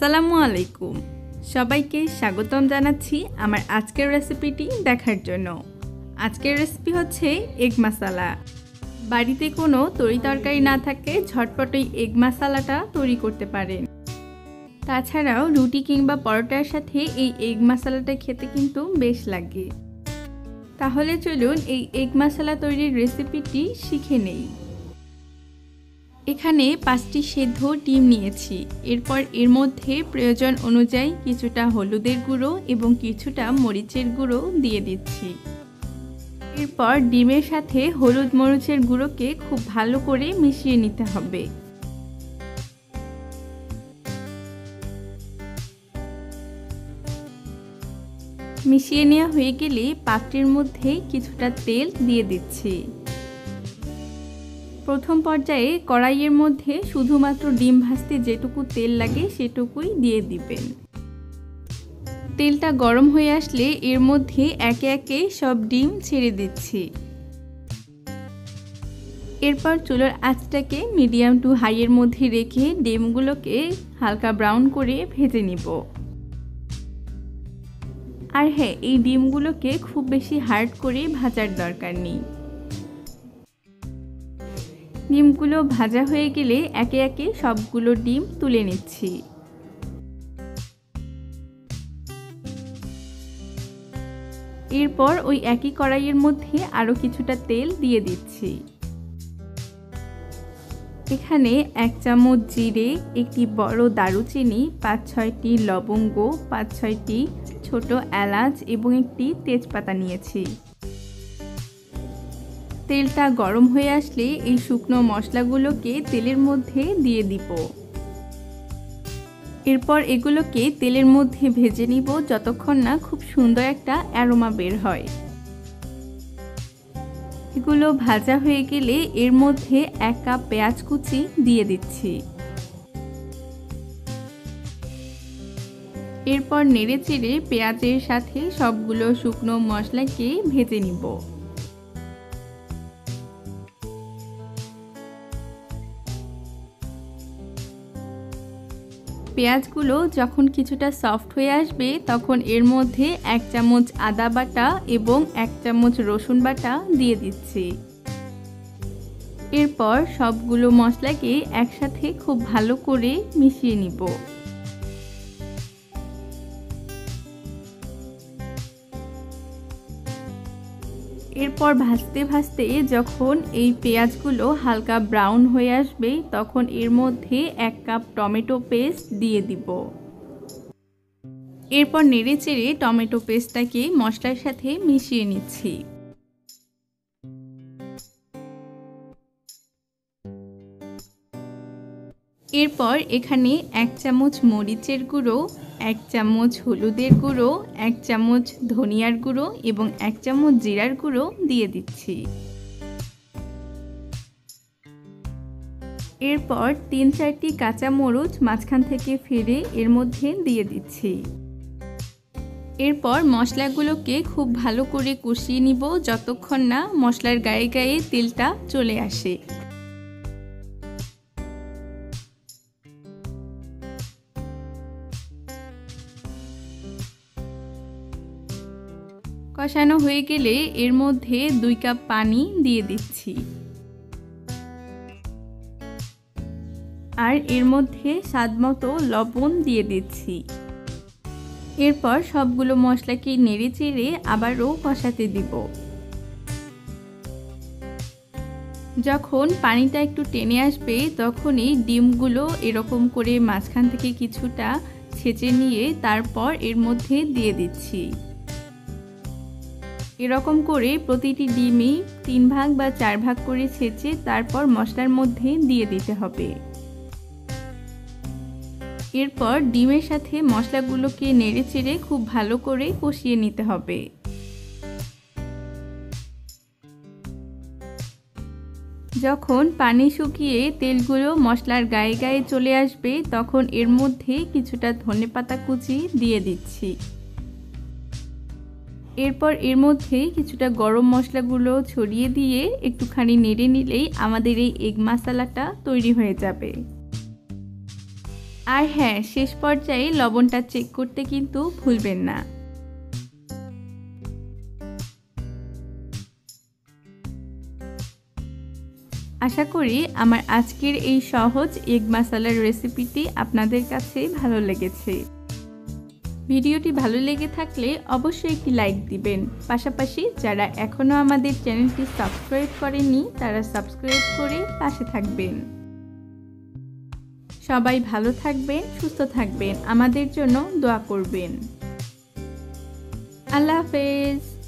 আসসালামু আলাইকুম সবাইকে স্বাগতম জানাচ্ছি আমার আজকের রেসিপিটি দেখার জন্য। আজকের রেসিপি হচ্ছে এগ মশলা। বাড়িতে কোনো তরকারি না থাকলে ঝটপট এই এগ মশলাটা তৈরি করতে পারেন। তাছাড়াও রুটি কিংবা পরোটার সাথে এই এগ মশলাটা খেতে কিন্তু বেশ লাগে। তাহলে চলুন এই এগ মশলা তৈরির রেসিপিটি শিখে নেই। এখানে 5টি সেদ্ধ ডিম নিয়েছি। এরপর এর মধ্যে প্রয়োজন অনুযায়ী কিছুটা হলুদের গুঁড়ো এবং কিছুটা মরিচের গুঁড়ো দিয়ে দিচ্ছি। এরপর ডিমের সাথে হলুদ মরিচের গুঁড়োকে খুব ভালো করে মিশিয়ে নিতে হবে। মিশিয়ে নেওয়া হয়ে গেলে পাত্রের মধ্যে কিছুটা তেল দিয়ে দিচ্ছি। প্রথম পর্যায়ে কড়াইয়ের মধ্যে শুধুমাত্র ডিম ভাজতে যেটুকু তেল লাগে সেটুকুই দিয়ে দিবেন। তেলটা গরম হয়ে আসলে এর মধ্যে একে একে সব ডিম ছেড়ে দিচ্ছি। এরপর চুলার আঁচটাকে মিডিয়াম টু হাইয়ের মধ্যে রেখে ডিমগুলোকে হালকা ব্রাউন করে ভেজে নিব। আর হ্যাঁ, এই ডিমগুলোকে খুব বেশি হার্ড করে ভাজার দরকার নেই। ডিমগুলো ভাজা হয়ে গেলে একে একে সবগুলো ডিম তুলে নিচ্ছি। এরপর ওই একই কড়াইয়ের মধ্যে আরও কিছুটা তেল দিয়ে দিচ্ছি। এখানে 1 চামচ জিরে, একটি বড় দারুচিনি, 5-6টি লবঙ্গ, 5-6টি ছোট এলাচ এবং একটি তেজপাতা নিয়েছি। তেলটা গরম হয়ে আসলে এই শুকনো মশলাগুলোকে তেলের মধ্যে দিয়ে দিব। এরপর এগুলোকে তেলের মধ্যে ভেজে নিব যতক্ষণ না খুব সুন্দর একটা অ্যারোমা বের হয়। এগুলো ভাজা হয়ে গেলে এর মধ্যে 1 কাপ পেঁয়াজ কুচি দিয়ে দিচ্ছি। এরপর নেড়েচেড়ে পেঁয়াজের সাথে সবগুলো শুকনো মশলাকে ভেজে নিব। পেঁয়াজগুলো যখন কিছুটা সফট হয়ে আসবে তখন এর মধ্যে 1 চামচ আদা বাটা এবং 1 চামচ রসুন বাটা দিয়ে দিচ্ছি। এরপর সবগুলো মশলাকে একসাথে খুব ভালো করে মিশিয়ে নিব। এরপর ভাজতে ভাজতে যখন এই পেঁয়াজগুলো হালকা ব্রাউন হয়ে আসবে তখন এর মধ্যে 1 কাপ টমেটো পেস্ট দিয়ে দিব। এরপর নেড়েচেড়ে টমেটো পেস্টটাকে মশলার সাথে মিশিয়ে নিচ্ছি। এরপর এখানে 1 চামচ মরিচের গুঁড়ো, 1 চামচ হলুদের গুঁড়ো, 1 চামচ ধনিয়ার গুঁড়ো এবং 1 চামচ জিরার গুঁড়ো দিয়ে দিচ্ছি। এরপর 3-4টি কাঁচা মরিচ মাঝখান থেকে ফেলে এর মধ্যে দিয়ে দিচ্ছি। এরপর মশলাগুলোকে খুব ভালো করে কষিয়ে নিব যতক্ষণ না মশলার গায়ে গায়ে তেলটা চলে আসে। কষানো হয়ে গেলে এর মধ্যে 2 কাপ পানি দিয়ে দিচ্ছি। আর এর মধ্যে স্বাদমতো লবণ দিয়ে দিচ্ছি। এরপর সবগুলো মশলাকে নেড়েচেড়ে আবারও কষাতে দিব। যখন পানিটা একটু টেনে আসবে তখনই ডিমগুলো এরকম করে মাঝখান থেকে কিছুটা ছেঁচে নিয়ে তারপর এর মধ্যে দিয়ে দিচ্ছি। এরকম করে প্রতিটি ডিমই 3 ভাগ বা 4 ভাগ করে ছেঁচে তারপর মশলার মধ্যে দিয়ে দিতে হবে। এরপর ডিমের সাথে মশলাগুলোকে নেড়েচেড়ে খুব ভালো করে কষিয়ে নিতে হবে। যখন পানি শুকিয়ে তেলগুলো মশলার গায়ে গায়ে চলে আসবে তখন এর মধ্যে কিছুটা ধনেপাতা কুচি দিয়ে দিচ্ছি। এরপর এর মধ্যে কিছুটা গরম মশলাগুলো ছড়িয়ে দিয়ে একটুখানি নেড়ে নিলেই আমাদের এই এগ মশলাটা তৈরি হয়ে যাবে। আর হ্যাঁ, শেষ পর্যায়ে লবণটা চেক করতে কিন্তু ভুলবেন না। আশা করি আমার আজকের এই সহজ এগ মাসালার রেসিপিটি আপনাদের কাছে ভালো লেগেছে। ভিডিওটি ভালো লেগে থাকলে অবশ্যই একটি লাইক দিবেন। পাশাপাশি যারা এখনও আমাদের চ্যানেলটি সাবস্ক্রাইব করেননি তারা সাবস্ক্রাইব করে পাশে থাকবেন। সবাই ভালো থাকবেন, সুস্থ থাকবেন, আমাদের জন্য দোয়া করবেন। আল্লাহ হাফেজ।